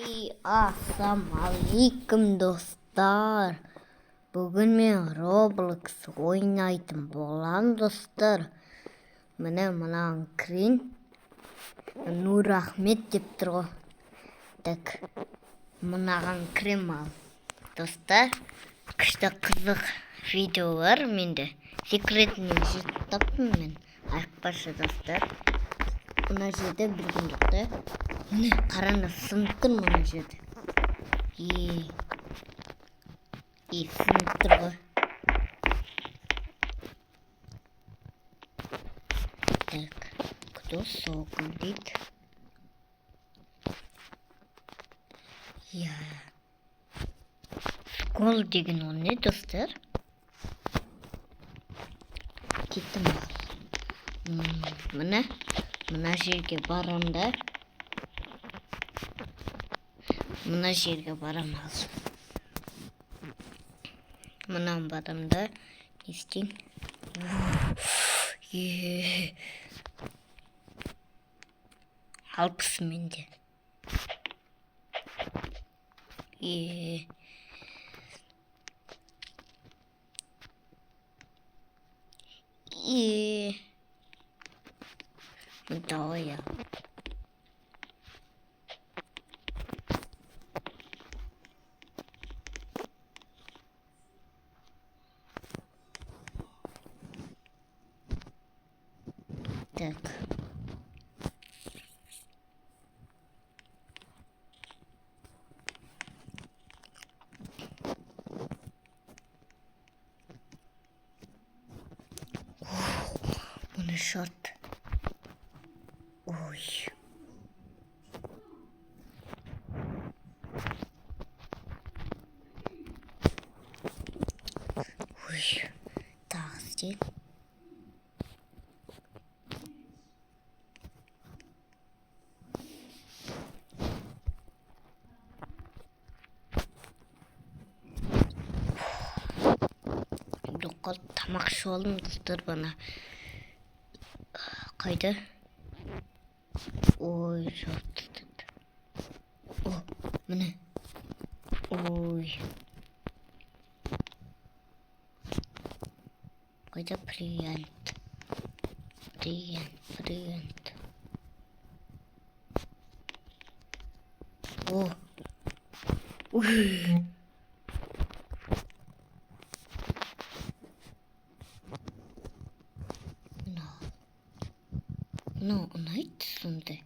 Ассалаумалейкум достар. Бүгін мен Roblox ойнайтын болам достар. Міне мынаған кірейін. Нұр Ахмет деп тұр ғой. Так, мынаған кірем ал. Достар, күшті қызық видеолар менде. Секретный жерді таптым мен. Айтпашы достар. Мына жерде білгім жоқты. Міне қараны сынып тұр мына жерде. Сынып тұр ғой. Так, кто сокол дейді. Скол деген ол не достар? Кеттім ал. Мына жерге барам да. Мына жерге барам ал. Мынан барам да. Не істейін? 60 менде. Давай я. Так. Bunu şart. Ой. Так, здесь. Тамақ ішіп алдым достар бана. Қайда? Ой, жұрт. О, міне. Ой. Қайда приянт? Приянт. О. Ой. No, ұнайды сонда.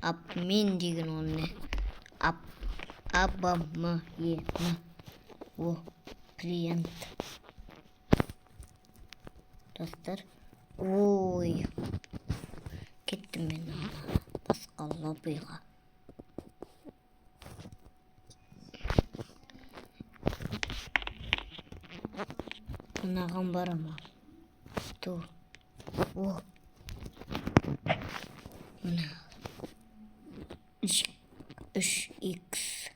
Апмен деген ол не? Абамена. О, приянт. Достар. Ой. Кеттім мен басқа лоббиға. Мынаған барам ал. Тұр. О. Мына. 3х.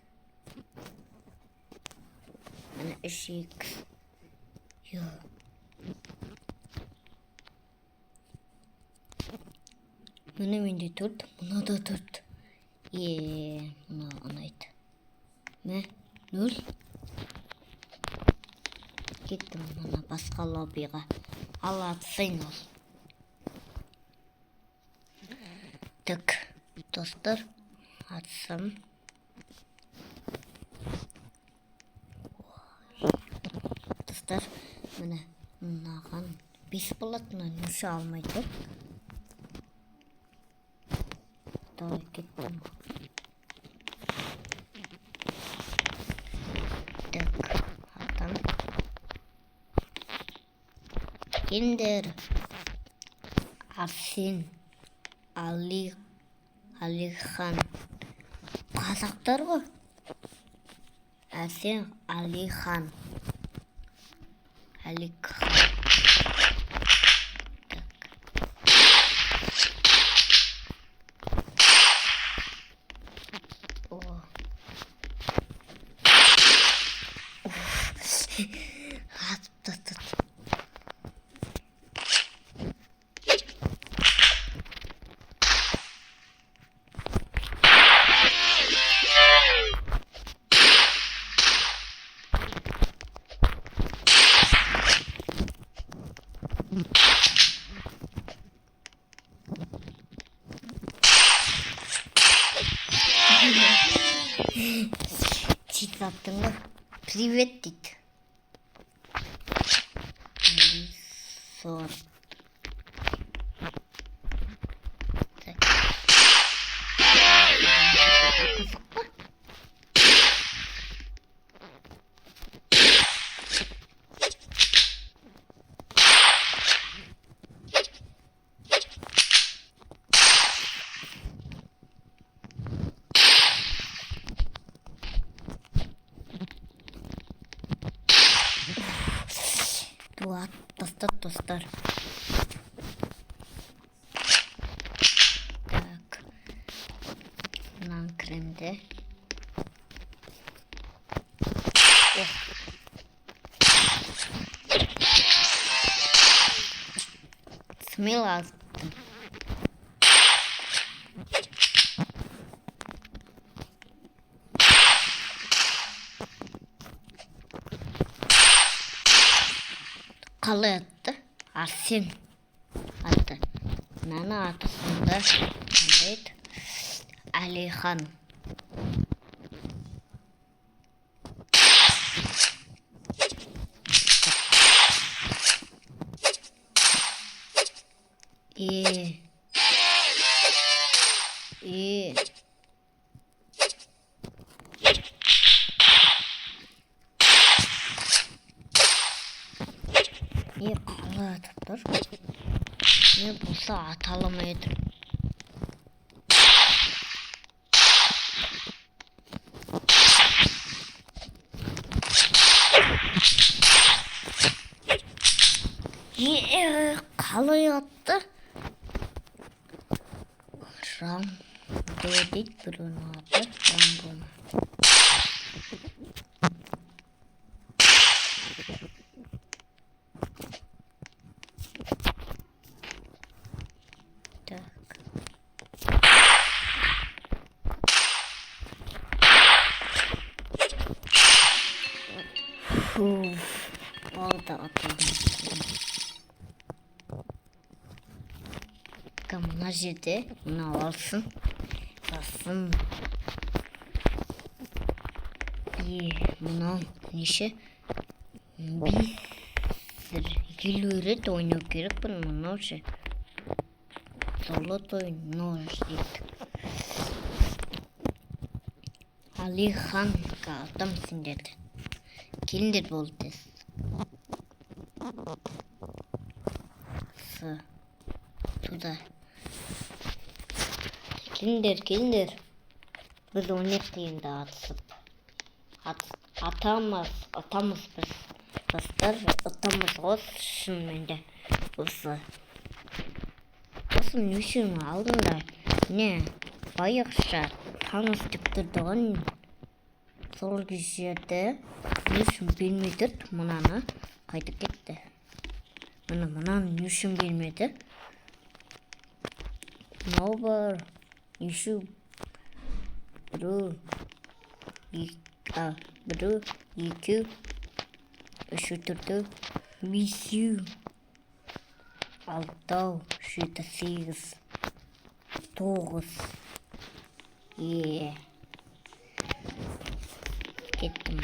Мына 3х. Мына менде 4, мына да 4. Мына ұнайды. Мә, 0. Кеттім мына басқа лоббиға. Ал атсайын ол. Так, достар, атсам. Достар, міне, мынаған бесплатно нөші алмайды. Давай, кеттім. Так, атам. Кендер. Арсен. Алихан. Қазақтар ғой. Арсен Алихан. Так. Читатынга привет дейді. Сон. Туат достар. Так. Нан кремде. Смело attım. Kalı attı. Arsin attı. Nana atısında neydi? Alihan. İyi. İyi kalı atıdır. Ne bulsa atalım yedir. İyi kalı attı. Ram dedik bunun adı. Ram. Так. Oldu atıldım. Mına жерде мына алсын. Бассын. Мына неше? Бисір. Елу рет ойнау керекпін мынау ше. Золотой нож дейді. Алиханға атам сендерді. Келіндер болды. Туда. Келіндер. Біз ойнақ дейінді атысып. Атамыз біз. Достар, атамыз осы шынменде. Осы. Осы нөшінің алдында. Не, байықша таныс деп тұрдығын. Сол жерде нөшін бермедір. Мұнаны қайтып кетті. Мұнаны нөшін бермеді. Мынау бар. Нөші. Бірі, екі, үші түрді, бесеу, алтау, жеті, сегіз, тоғыз. Кеттім.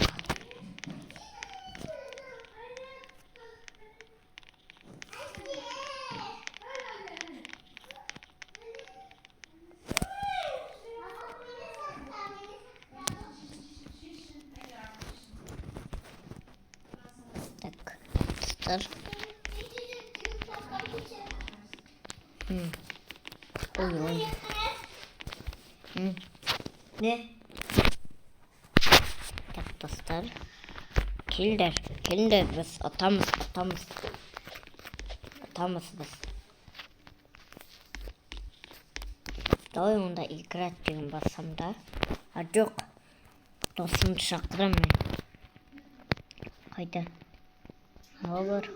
Так, стар. Ой. Ne? Так, достар. Келдер біз. Атамыз біз. Давай онда играть деген бассам да. А жоқ. Досымды шақырам мен. Қайда? Алар.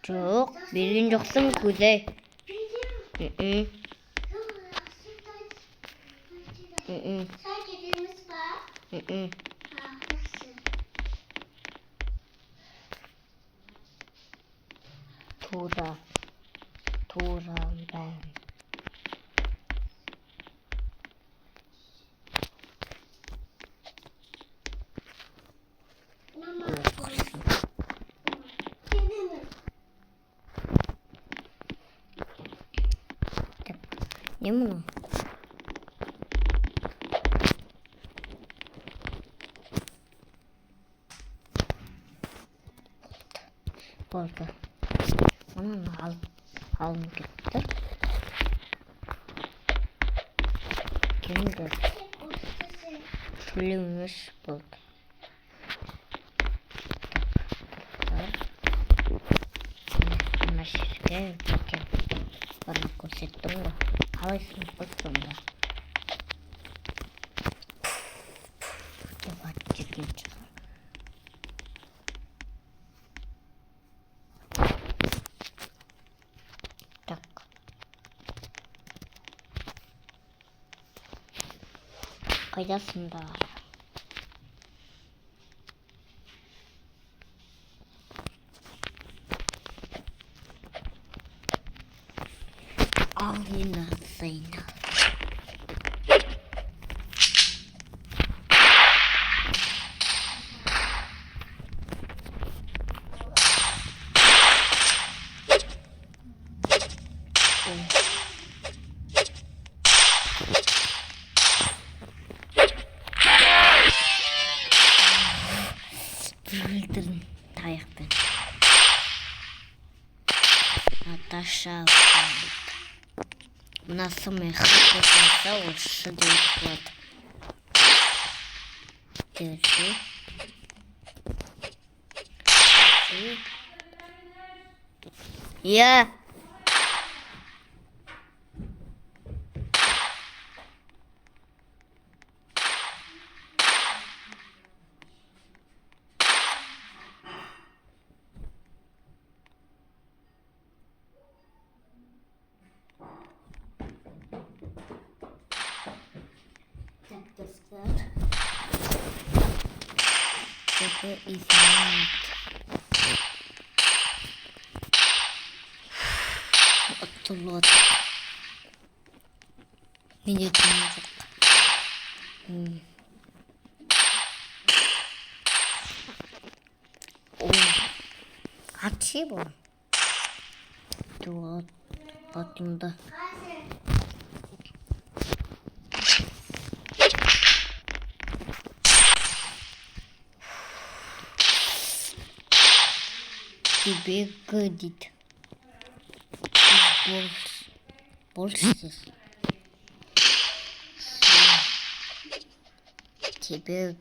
Жоқ, берген жоқсың көзей. Нэмнэ. Болды. Оны алын кетті. Кемді төлемес болды. Мына жерге бекен барын көрсеттім ғой. Қалайсың сонда? Деп атып жүрген шығар. Так. Қайдасыңдар? Ал енді сайна. Өлтірдім таяқпен. Наташа. Мынасы мен қақпасында осы дейік болады. Держи. Я. Это изменит. Оттолот. Меня поможет. О, а чего? Тут оттуда. Тебе годит. Больше. Тебе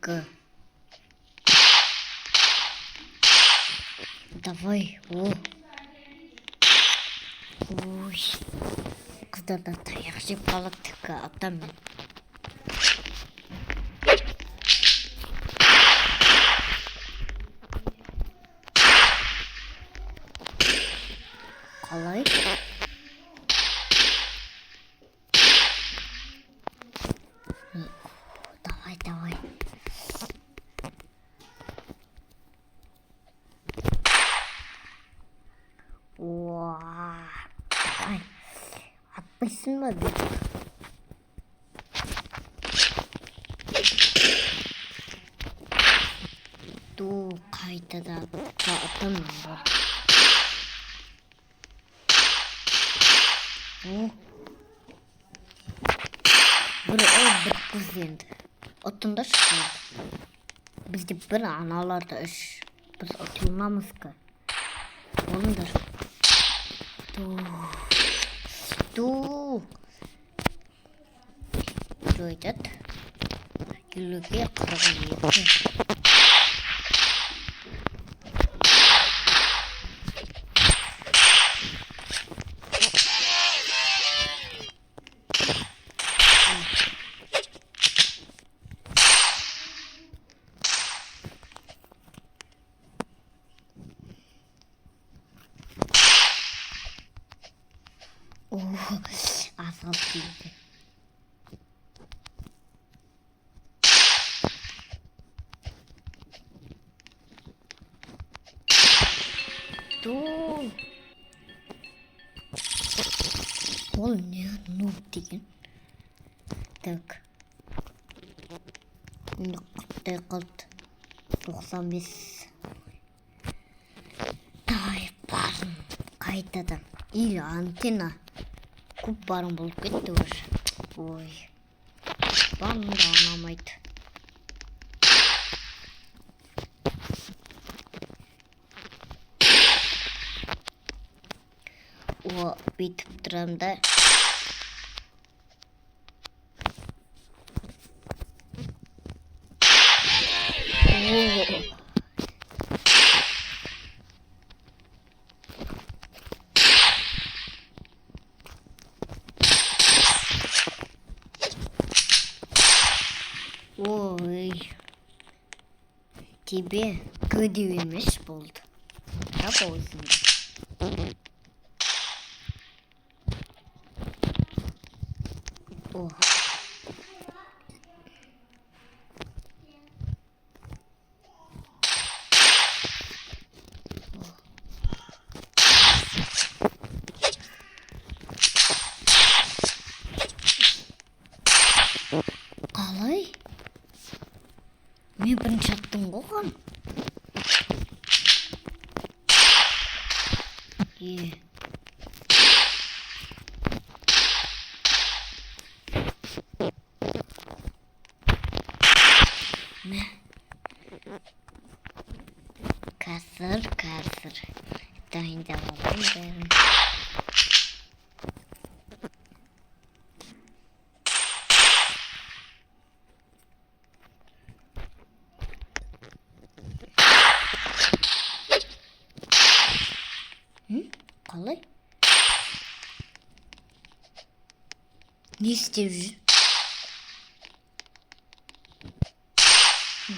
Давай. О. Ой. Қыздардан таяқ жеп қалады атаммен. Қалай? Давай. Уа. Ай. Атпайсың ба бе? Ду қайтадан атамын бар. Бір қыз енді. Отында шығады. Бізде бір аналарда үш. Біз отылмамыз ка. Олыңдар. Ду. Что этот? Елуге 42. Азап дейді. Ол не нуб деген. Так. Құттай қалды. 95. Давай барын қайтадан. Или антенна. Көп баран болып кетті уже. Ой. Банда ұнамайды. О, бүйтіп тұрам да. Ой, тебе көдеу емес болды. Тап өзіңді. О. Қалай? Мен бірінші аттым қоған. Қазір. Дайындап аламын бәрін. Қалай? Не істеп жүр?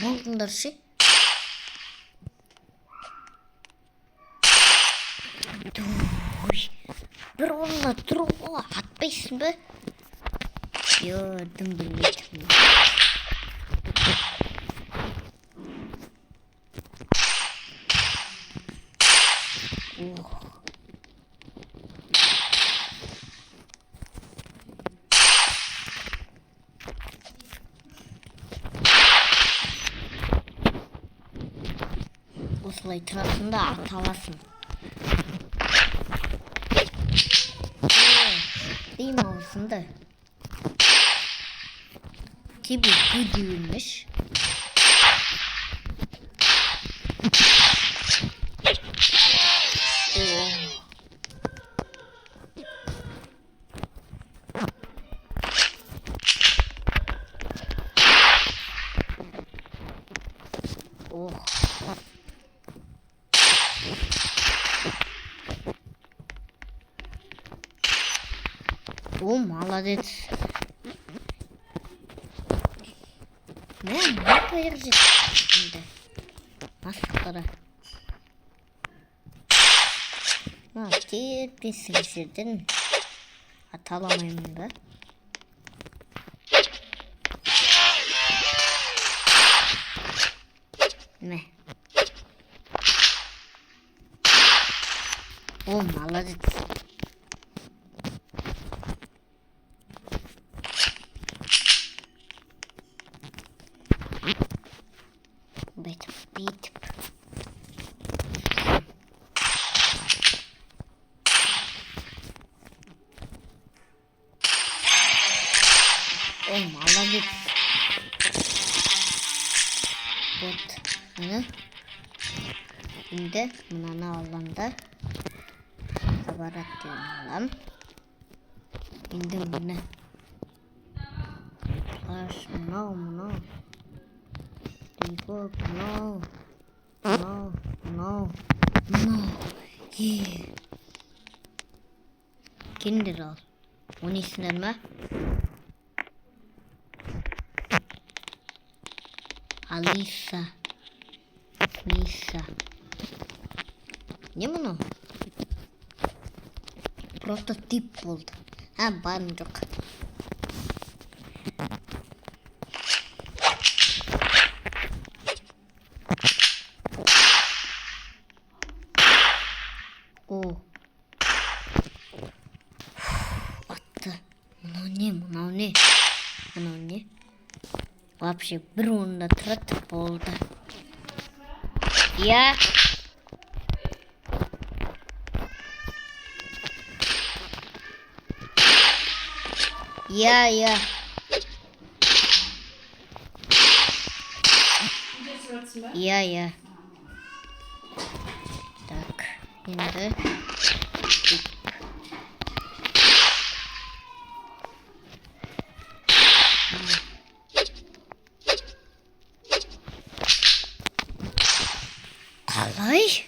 Болдыңдар ше? Бір орында тұруға атпайсың ба? Дым білмейтін. Осылай тұрасың да ат аласың. Дейм аусында. Тебе көдеу емес. О, молодец. Мен не қайыр жетті. Масықтары. Тепесің жерден аталамаймын ба? Не? О, молодец. Битіп. О, молодец. Вот. Енді мынаны алғанда барат деген алам. Енді мына плаш мынау. Дейбок мынау. Кендер ал. Ойнайсыңдар ма? Алиса. Миса. Не мұны? Прототип болды. Барын жоқ. Атты. Мынау не? Вообще бір орында тұрады болды. Я. Я. Я. Так, енді. Қалай?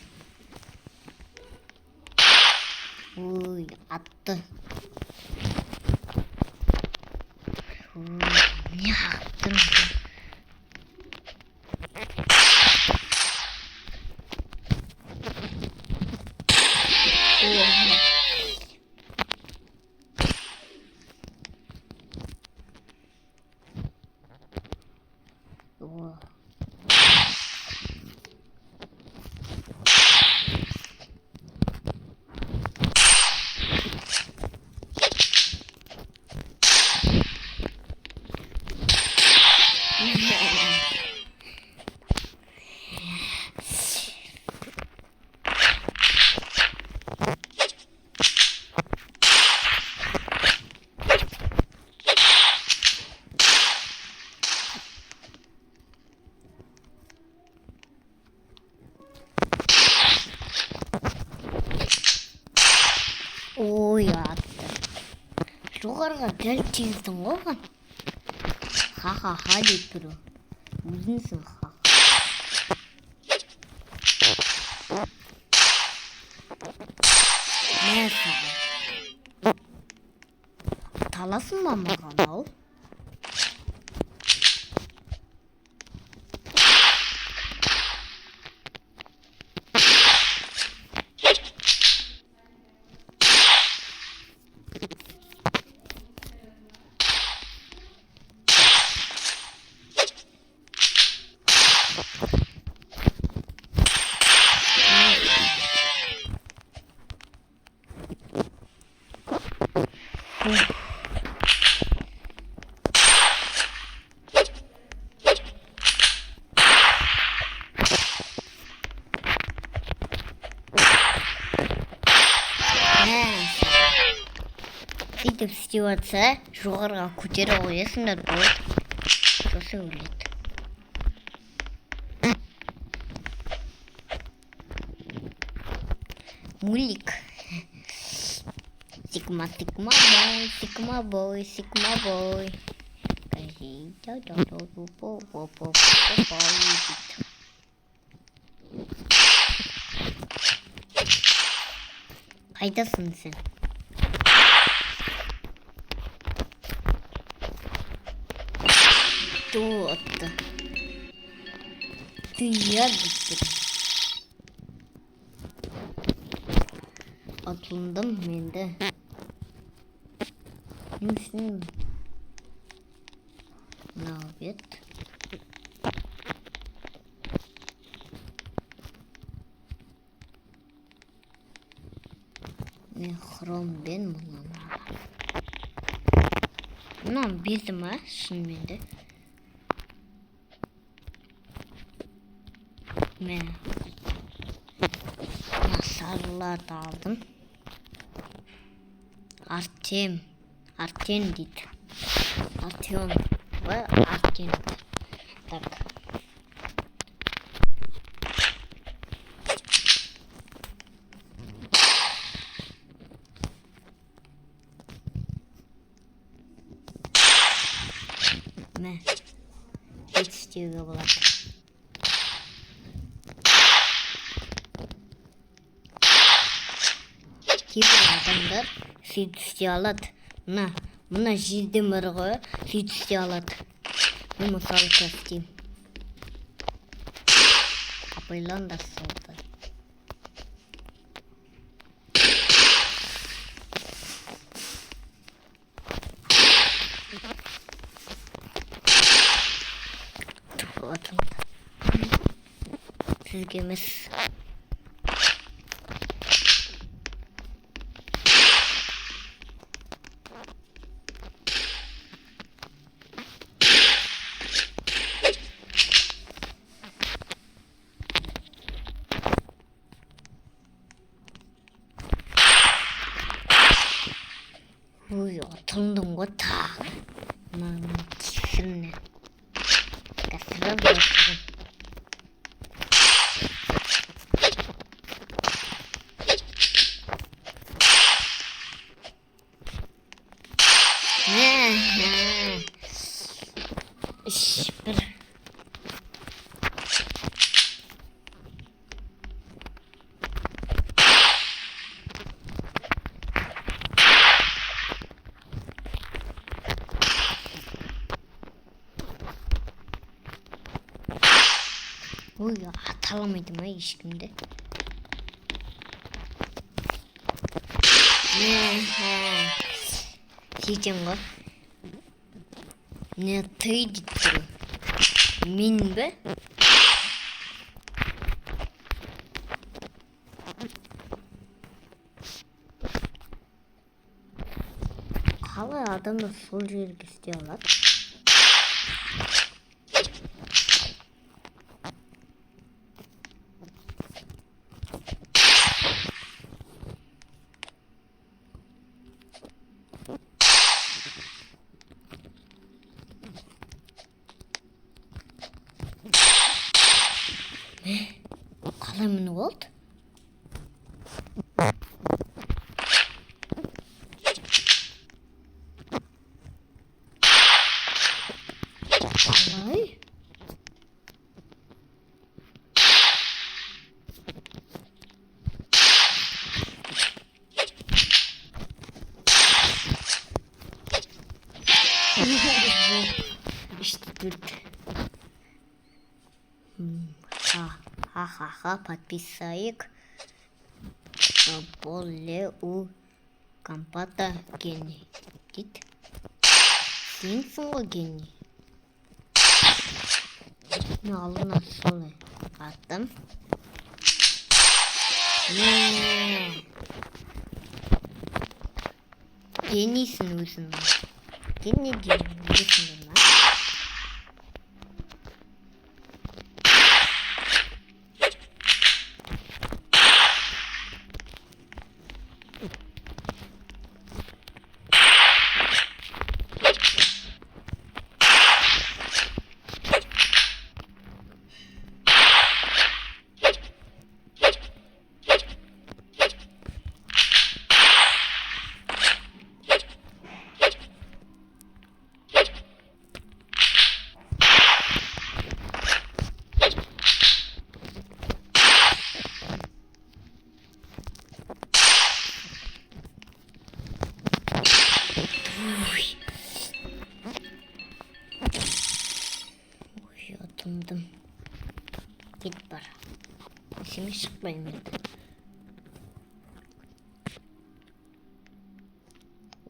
Ой, атты. Не аттың? Ой, атты. Жоғарға дәл теңіздің оған. Ха деп тұру. Өзінсің ха. Мәсі. Таласың ба маған ал? Сөйтіп істеп жатса, жоғарға көтере қоясыңдар болды. Сосын өледі. Мулик. Сигма бой. Қайдасың сен? Что-то. Ты ядышсың. Atıldım ben de. Neyse. Ne yapıyor? Ne хром ben bundan. Bundan bildim ha şimdi. Ne? Masarlar da aldım. Artem дейді. Артем ve Artem. Так. Ne? Hiç istеуге болады. Кейбір адамдар сөйтіп істей алады. Мына жерден бар ғой, сөйтіп істей алады. Мен мысалы істеймін. Апайландар солды. Сізге емес. Ui, otundum ko ta. Kisirne. Kasra bıraktım. Bir. Uy, atalamıydım ha şimdi. Diyeceğim bak. Ne tıydı turu. Min be. Hala adam da sol yeri istiyorlar. Kalem ne oldu? Ay. İşte durdu. Ха-ха-ха, подписаек. Более у компата гений. Дит. Синфо гений. Ne alına solu attım. Genisin uzun. Geni diyorsun lan. Yatındım. Git bara. Şimdi çıkmayayım ben.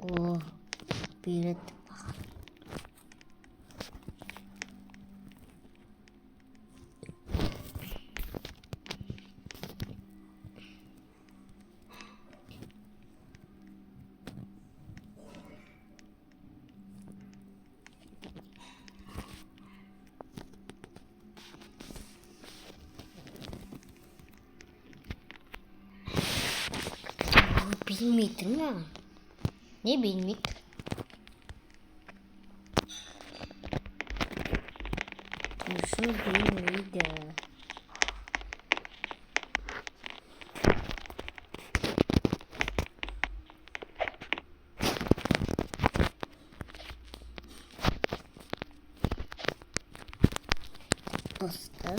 Oh, bir et bakalım. Bilmiyorum ya. Ne bilmiyorum. Şunu bilmiyorum. Dostlar.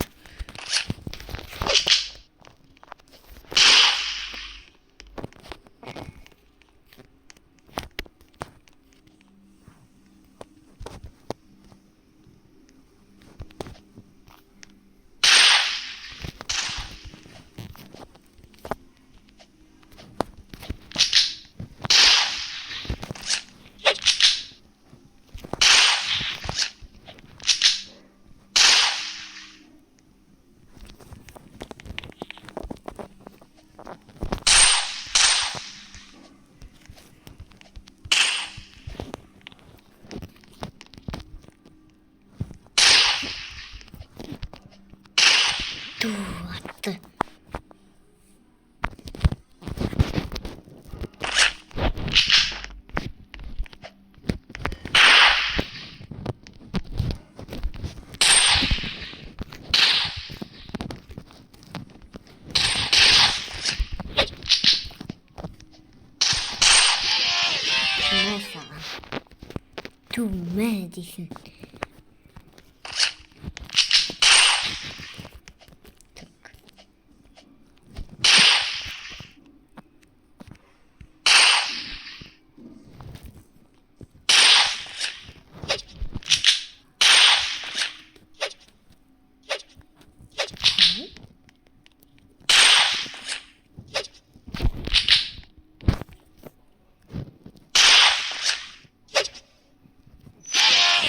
Too medicine.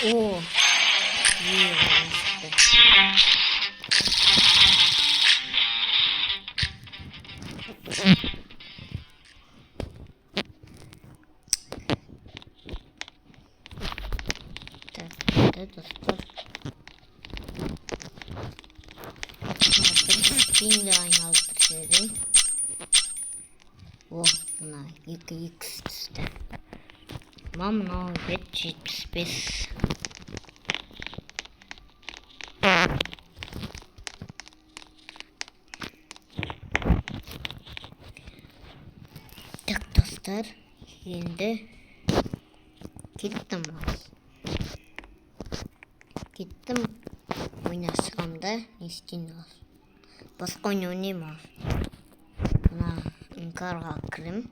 О, так, это стар. Şimdi aynı altı. О, на X işte. Мама, ведь спис. Так, достар. Şimdi gittim. Gittim. Oynasam istin var. Başka oynayayım var. Buna inkar hakkım.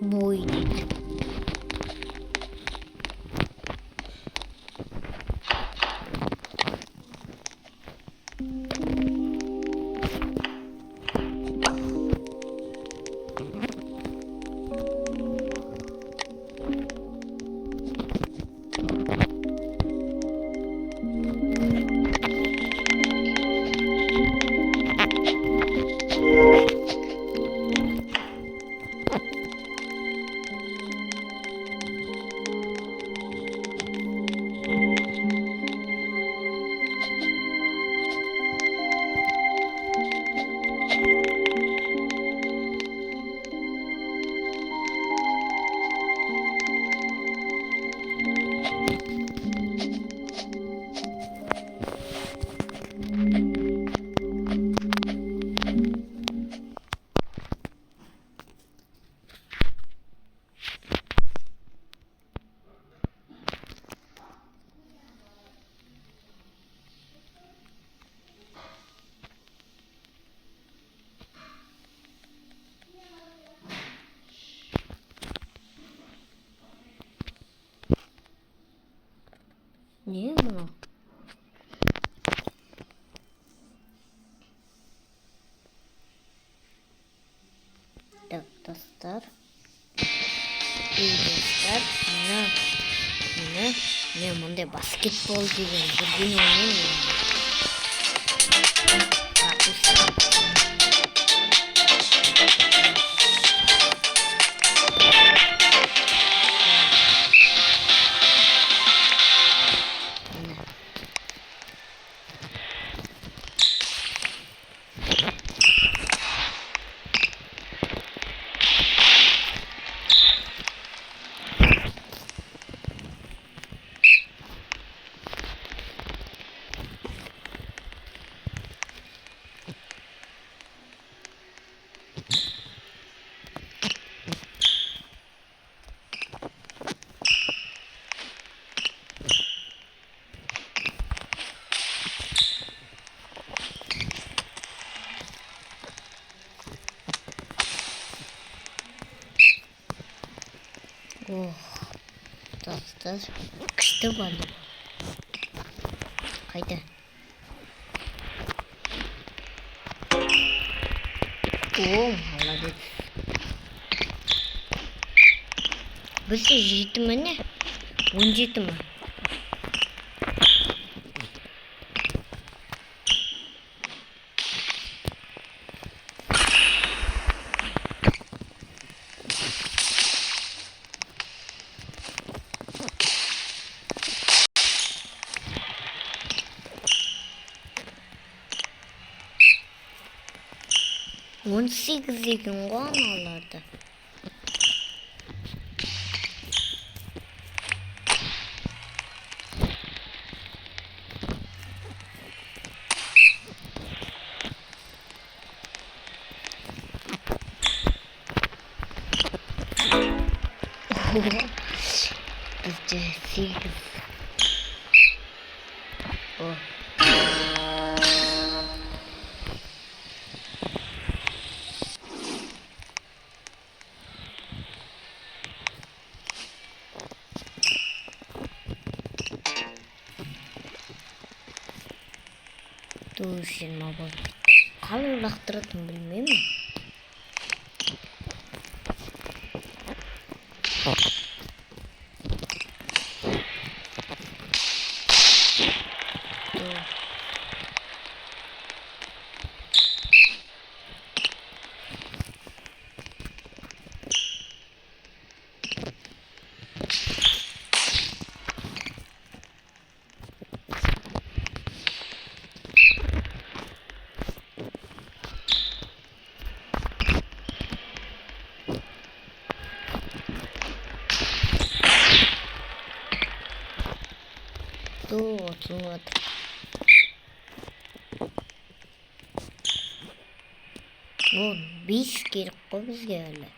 Boydik. Niye bunu? Так, достар. İyi dostlar. Ne bunda basketbol diyeceğim. Bugün oynayayım. Dostlar. Kıştı balık. Haydi. Молодец. Быстрее жейді ма не? 17 ма? Он 18 ekin var onlarda. Bizde 8. Oh. Дүүшин мабал қалың лақтыратын білмеймін. Вот. Вот, 5 керек қой бізге әлі.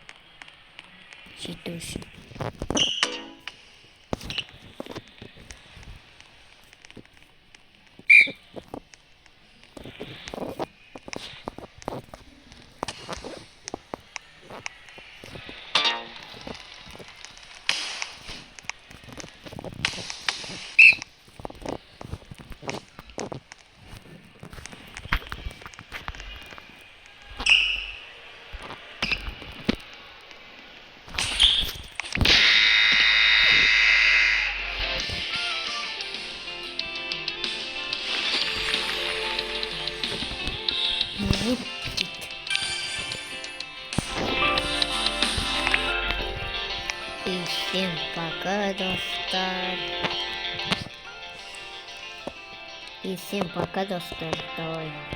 Жету үшін. И всем пока, достар. И всем пока, достар. Давай.